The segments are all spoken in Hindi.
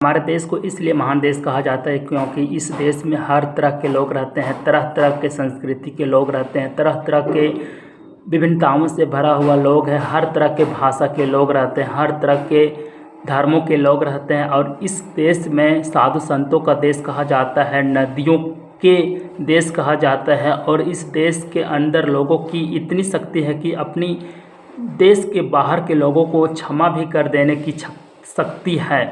हमारे देश को इसलिए महान देश कहा जाता है क्योंकि इस देश में हर तरह के लोग रहते हैं, तरह तरह के संस्कृति के लोग रहते हैं, तरह तरह के विभिन्नताओं से भरा हुआ लोग है, हर तरह के भाषा के लोग रहते हैं, हर तरह के धर्मों के लोग रहते हैं। और इस देश में साधु संतों का देश कहा जाता है, नदियों के देश कहा जाता है। और इस देश के अंदर लोगों की इतनी शक्ति है कि अपनी देश के बाहर के लोगों को क्षमा भी कर देने की शक्ति है।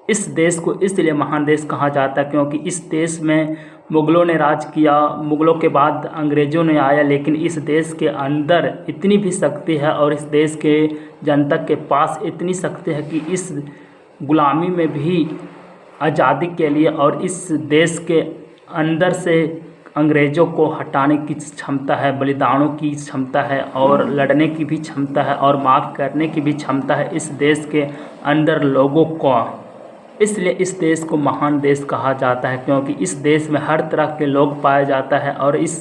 इस देश को इसलिए महान देश कहा जाता है क्योंकि इस देश में मुग़लों ने राज किया, मुग़लों के बाद अंग्रेज़ों ने आया, लेकिन इस देश के अंदर इतनी भी शक्ति है और इस देश के जनता के पास इतनी शक्ति है कि इस गुलामी में भी आज़ादी के लिए और इस देश के अंदर से अंग्रेज़ों को हटाने की क्षमता है, बलिदानों की क्षमता है और लड़ने की भी क्षमता है और माफ़ करने की भी क्षमता है इस देश के अंदर लोगों को। इसलिए इस देश को महान देश कहा जाता है क्योंकि इस देश में हर तरह के लोग पाया जाता है और इस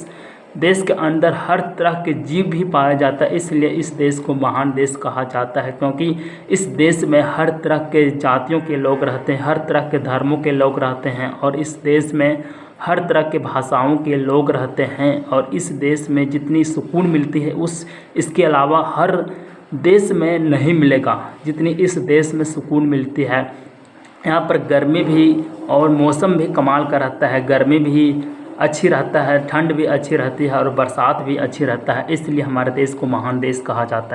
देश के अंदर हर तरह के जीव भी पाया जाता है। इसलिए इस देश को महान देश कहा जाता है क्योंकि इस देश में हर तरह के जातियों के लोग रहते हैं, हर तरह के धर्मों के लोग रहते हैं और इस देश में हर तरह के भाषाओं के लोग रहते हैं। और इस देश में जितनी सुकून मिलती है इसके अलावा हर देश में नहीं मिलेगा जितनी इस देश में सुकून मिलती है। यहाँ पर गर्मी भी और मौसम भी कमाल का रहता है, गर्मी भी अच्छी रहता है, ठंड भी अच्छी रहती है और बरसात भी अच्छी रहता है। इसलिए हमारे देश को महान देश कहा जाता है।